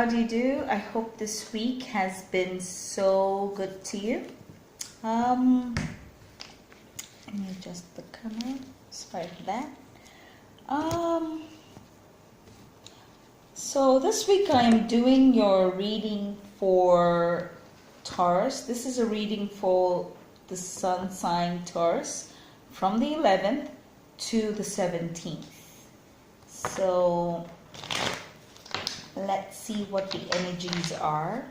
how do you do? I hope this week has been so good to you. Let me adjust the camera. Sorry for that. So this week I am doing your reading for Taurus. This is a reading for the sun sign Taurus from the 11th to the 17th. So let's see what the energies are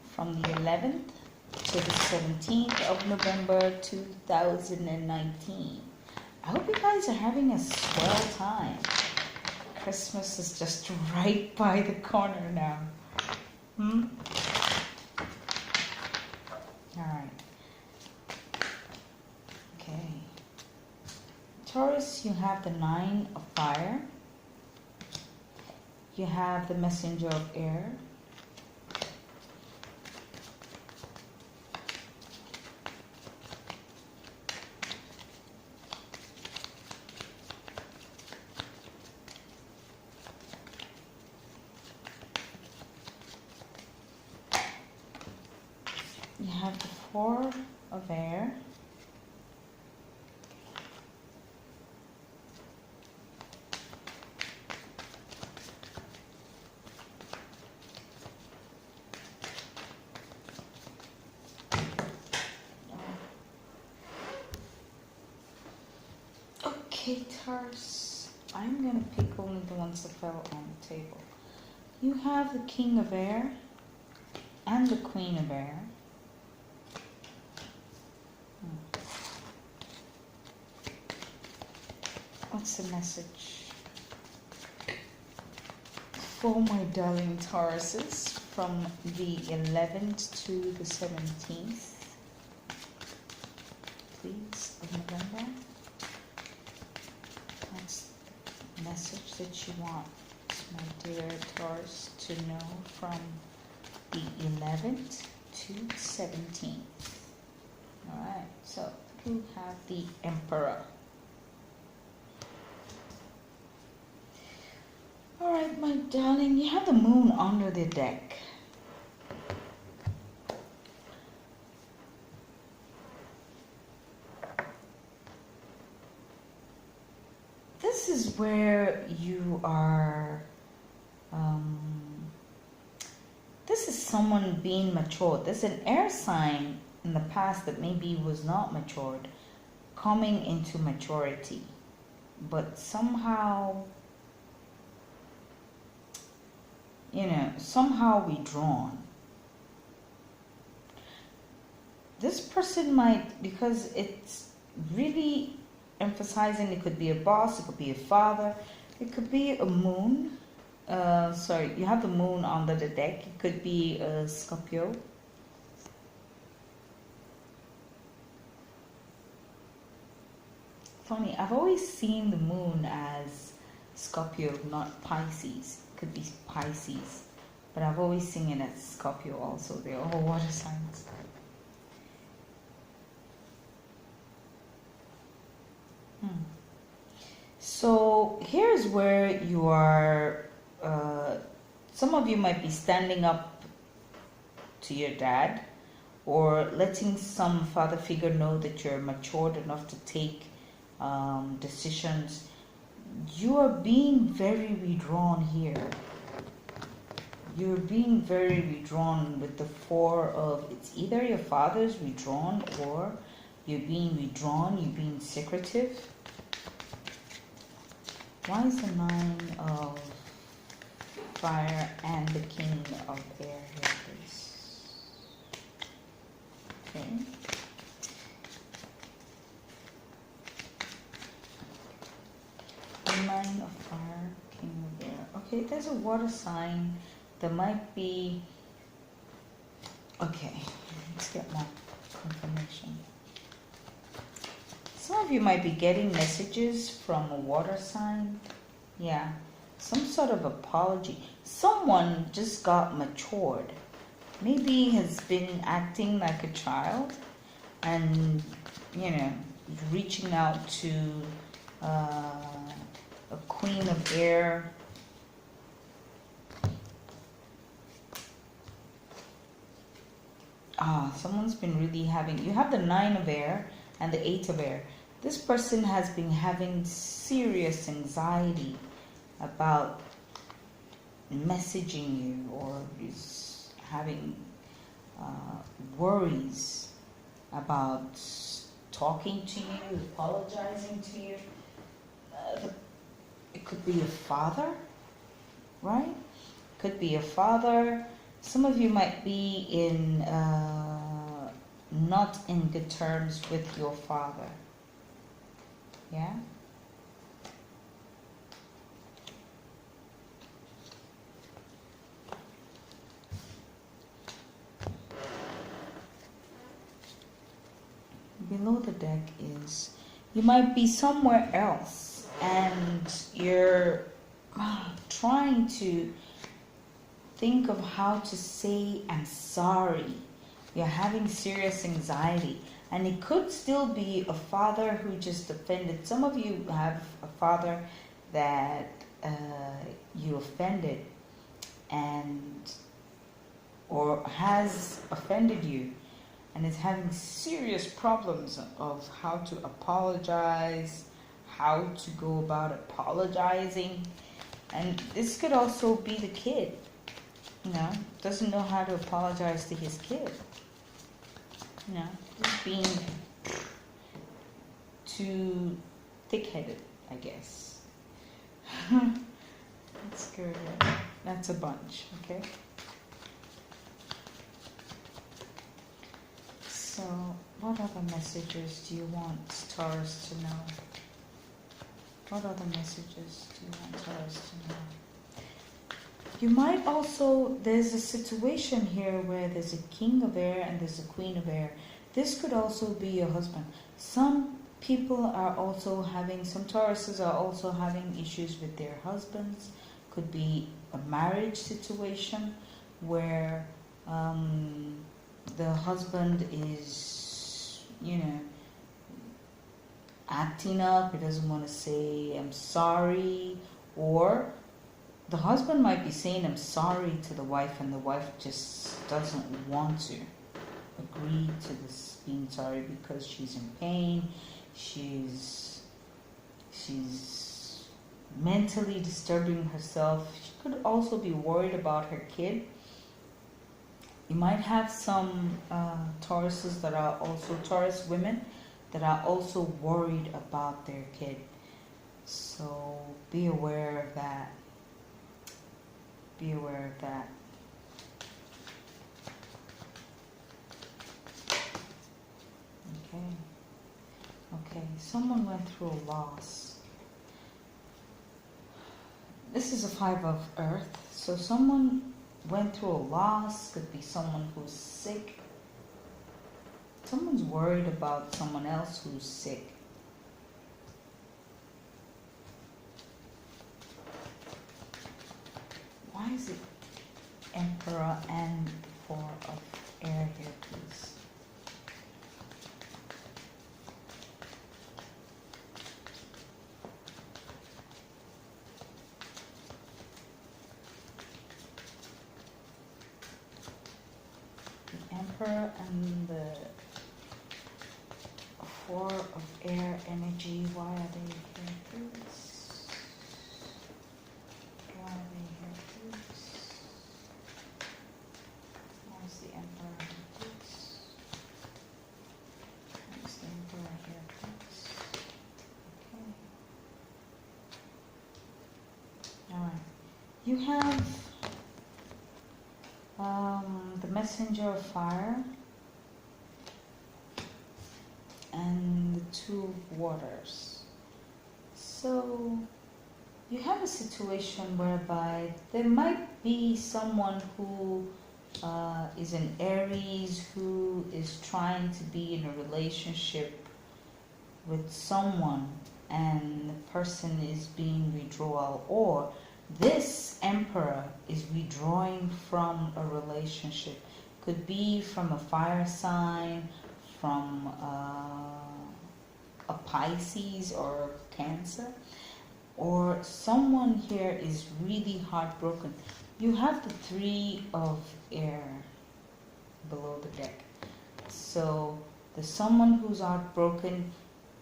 from the 11th to the 17th of November 2019. I hope you guys are having a swell time. Christmas is just right by the corner now. Alright. Okay. Taurus, you have the 9 of fire. You have the messenger of air. You have the 4 of air. Okay, Taurus, I'm going to pick only the ones that fell on the table. You have the King of Air and the Queen of Air. What's the message for my darling Tauruses from the 11th to the 17th, please, of November? What's the message that you want my dear Taurus to know from the 11th to 17th? Alright, so you have the Emperor. Alright, my darling, you have the moon under the deck. This is where you are, this is someone being matured. There's an air sign in the past that maybe was not matured, coming into maturity, but somehow, somehow withdrawn. This person might, because it's really emphasizing, it could be a boss, it could be a father, it could be a moon. You have the moon under the deck. It could be a Scorpio. Funny, I've always seen the moon as Scorpio, not Pisces. It could be Pisces, but I've always seen it as Scorpio also. They're all water signs. So here's where you are, some of you might be standing up to your dad or letting some father figure know that you're matured enough to take decisions. You are being very withdrawn here. You're being very withdrawn with the 4 of, it's either your father's withdrawn or you're being withdrawn, you're being secretive. Why is the 9 of fire and the King of air here, please? Okay. The 9 of fire, King of air. Okay, there's a water sign. There might be... Okay, let's get more information. Some of you might be getting messages from a water sign. Yeah, some sort of apology. Someone just got matured. Maybe has been acting like a child and, reaching out to a Queen of Air Someone's been really having, you have the 9 of air and the 8 of air. This person has been having serious anxiety about messaging you, or is having worries about talking to you, apologizing to you. It could be a father, right? Could be a father. Some of you might be in not in good terms with your father. Yeah? Below the deck is, you might be somewhere else and you're trying to think of how to say I'm sorry. You're having serious anxiety, and it could still be a father who just offended. Some of you have a father that you offended, and or has offended you, and is having serious problems of how to apologize, how to go about apologizing. And this could also be the kid, doesn't know how to apologize to his kid. Just being too thick-headed, I guess. Let's go there. That's a bunch, okay? So, what other messages do you want Taurus to know? What other messages do you want Taurus to know? You might also, there's a situation here where there's a king of air and there's a queen of air. This could also be your husband. Some people are also having, some Tauruses are also having issues with their husbands. Could be a marriage situation where the husband is, acting up. He doesn't want to say I'm sorry, or the husband might be saying I'm sorry to the wife, and the wife just doesn't want to agree to this being sorry because she's in pain. She's mentally disturbing herself. She could also be worried about her kid. You might have some Tauruses that are also Taurus women that are also worried about their kid. So be aware of that. Be aware of that. Okay. Someone went through a loss. This is a 5 of earth. So someone went through a loss. Could be someone who's sick. Someone's worried about someone else who's sick. Why is it Emperor and 4 of air here, please? The Emperor and the 4 of air energy. Why are they here, please? Why are they here, please? Where's the Emperor here, please? Where's the Emperor here, please? Okay. Alright. You have the Messenger of Fire and the 2 of Waters. So you have a situation whereby there might be someone who is an Aries who is trying to be in a relationship with someone, and the person is being withdrawal, or this Emperor is withdrawing from a relationship. Could be from a fire sign, from a Pisces or Cancer, or someone here is really heartbroken. You have the 3 of air below the deck. So there's someone who's heartbroken.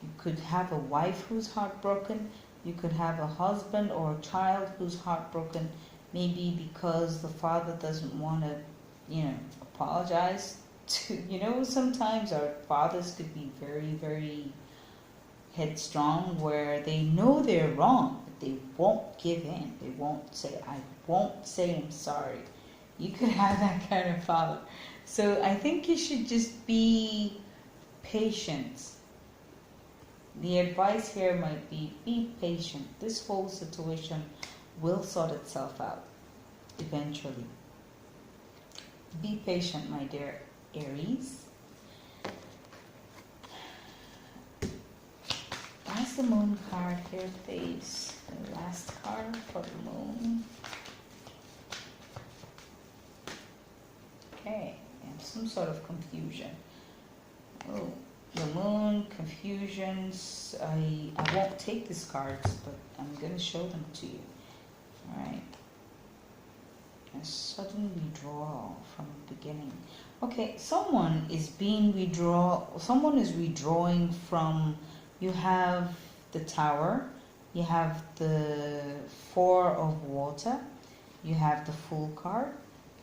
You could have a wife who's heartbroken. You could have a husband or a child who's heartbroken, maybe because the father doesn't want to, apologize to, sometimes our fathers could be very, very headstrong, where they know they're wrong, but they won't give in. They won't say, I won't say I'm sorry. You could have that kind of father. So I think you should just be patient. The advice here might be patient. This whole situation will sort itself out eventually. Be patient, my dear Aries. As the moon card here, please. The last card for the moon. Okay, and some sort of confusion. Oh, the moon, confusions. I won't take these cards, but I'm going to show them to you. Alright. A sudden withdrawal from the beginning. Okay, someone is withdrawing from, you have the Tower, you have the Four of Water, you have the Fool card,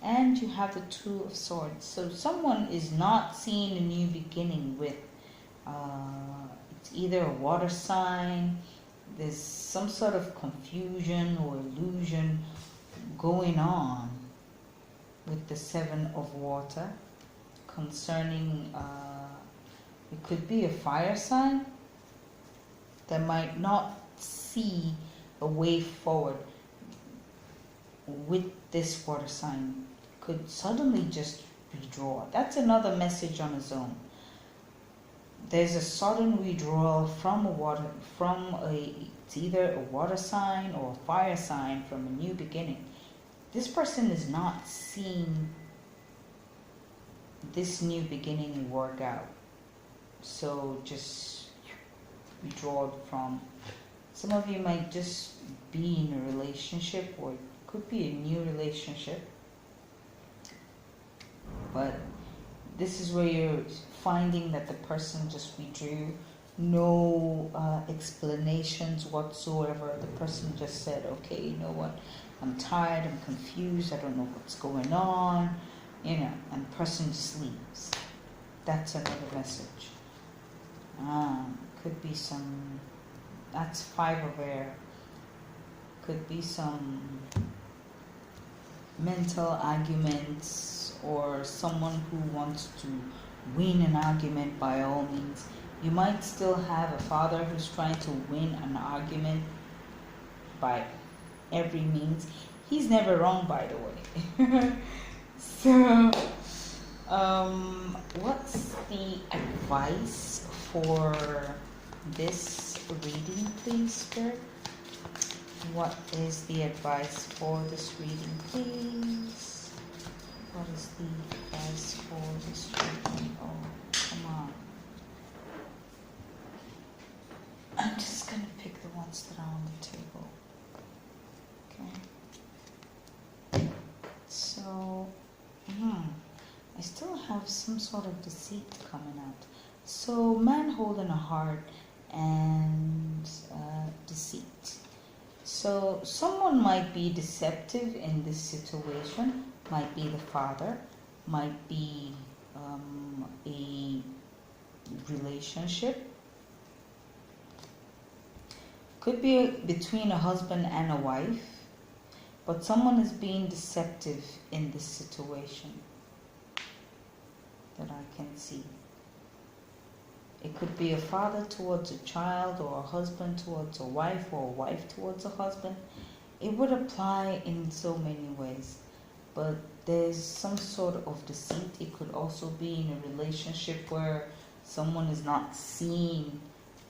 and you have the Two of Swords. So someone is not seeing a new beginning with, it's either a water sign, there's some sort of confusion or illusion going on with the Seven of Water concerning, it could be a fire sign that might not see a way forward with this water sign, could suddenly just withdraw. That's another message on its own. There's a sudden withdrawal from it's either a water sign or a fire sign from a new beginning. This person is not seeing this new beginning work out. So just withdraw from. Some of you might just be in a relationship, or it could be a new relationship. But this is where you're finding that the person just withdrew. No explanations whatsoever. The person just said, okay, you know what? I'm tired, I'm confused, I don't know what's going on, and the person just leaves. That's another message. Could be some, that's Five of Air. Could be some mental arguments, or someone who wants to win an argument by all means. You might still have a father who's trying to win an argument by every means. He's never wrong, by the way. So, what's the advice for this reading, please, Spirit? What is the advice for this reading, please? What is the advice for this reading? Oh, come on. I'm just going to pick the ones that are on the table. Okay. So, I still have some sort of deceit coming out. So, man holding a heart and deceit. So, someone might be deceptive in this situation. Might be the father. Might be a relationship. Could be between a husband and a wife. But someone is being deceptive in this situation that I can see. It could be a father towards a child, or a husband towards a wife, or a wife towards a husband. It would apply in so many ways. But there's some sort of deceit. It could also be in a relationship where someone is not seeing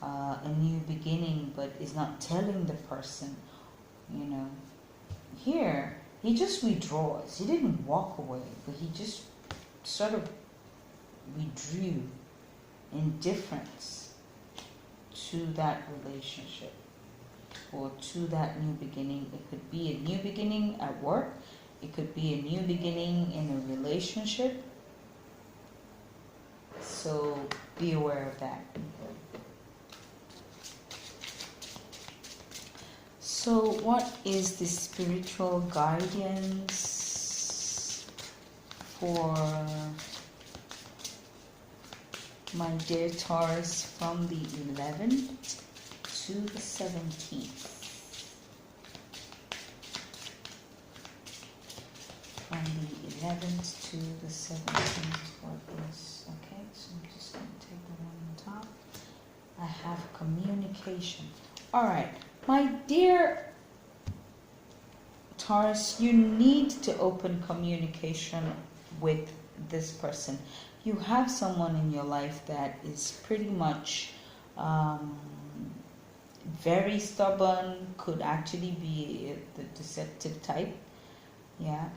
a new beginning, but is not telling the person, Here, he just withdraws. He didn't walk away, but he just sort of withdrew indifference to that relationship or to that new beginning. It could be a new beginning at work. It could be a new beginning in a relationship. So be aware of that. So what is the spiritual guidance for my dear Taurus from the 11th to the 17th? From the 11th to the 17th, what is, okay, so I'm just going to take the one on top. I have communication. All right, my dear Taurus, you need to open communication with this person. You have someone in your life that is pretty much very stubborn, could actually be the deceptive type. Yeah.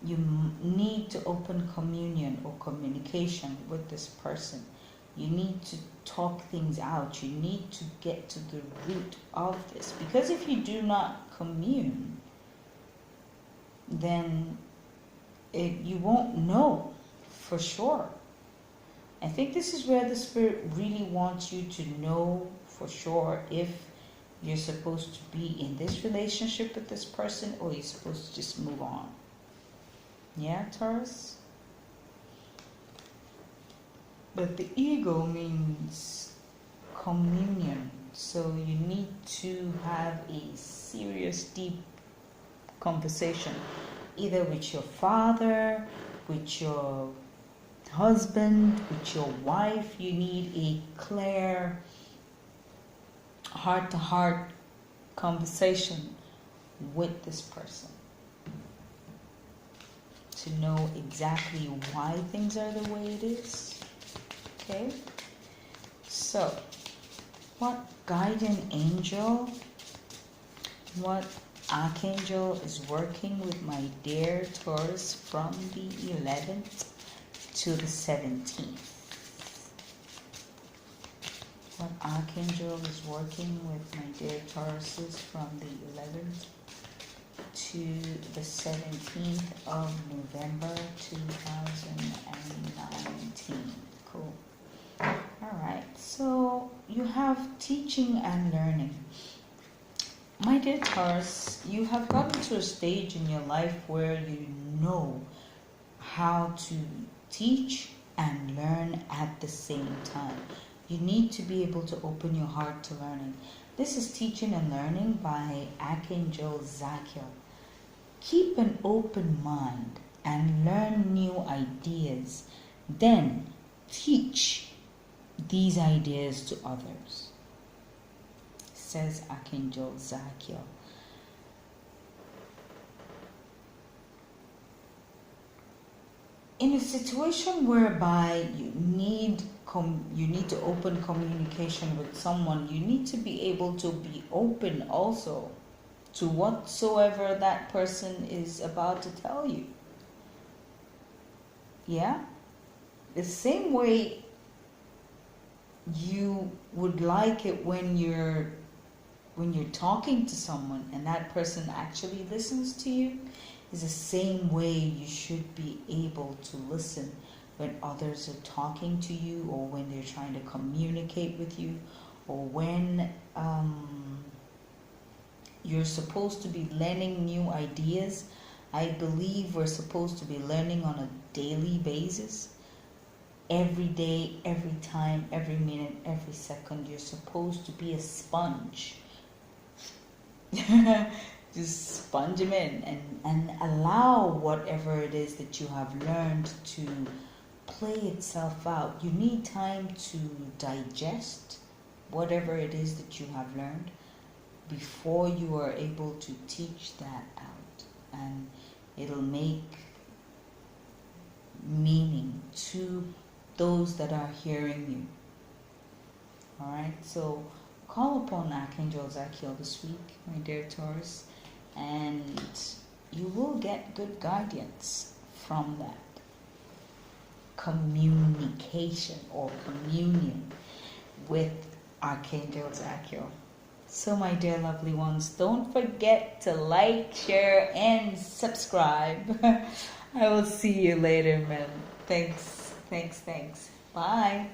You need to open communion or communication with this person. You need to talk things out. You need to get to the root of this. Because if you do not commune, then you won't know for sure. I think this is where the Spirit really wants you to know for sure if you're supposed to be in this relationship with this person or you're supposed to just move on. Yeah, Taurus? But the ego means communion. So you need to have a serious, deep conversation, either with your father, with your husband, with your wife. You need a clear, heart-to-heart conversation with this person to know exactly why things are the way it is. Okay? So, what guardian angel, what archangel is working with my dear Taurus from the 11th to the 17th? What archangel is working with my dear Tauruses from the 11th to the 17th of November 2019? Cool. Alright, so you have teaching and learning. My dear Taurus, you have gotten to a stage in your life where you know how to teach and learn at the same time. You need to be able to open your heart to learning. This is teaching and learning by Archangel Zachiel. Keep an open mind and learn new ideas. Then teach these ideas to others, says Archangel Zachiel. In a situation whereby you need to open communication with someone, you need to be able to be open also to whatsoever that person is about to tell you. Yeah? The same way you would like it when you're talking to someone and that person actually listens to you, is the same way you should be able to listen when others are talking to you, or when they're trying to communicate with you, or when you're supposed to be learning new ideas. I believe we're supposed to be learning on a daily basis. Every day, every time, every minute, every second, you're supposed to be a sponge. Just sponge them in and allow whatever it is that you have learned to play itself out. You need time to digest whatever it is that you have learned before you are able to teach that out. And it'll make meaning to those that are hearing you. Alright, so call upon Archangel Zachiel this week, my dear Taurus, and you will get good guidance from that communication or communion with Archangel Zachiel. So my dear lovely ones, don't forget to like, share, and subscribe. I will see you later, man. Thanks. Bye.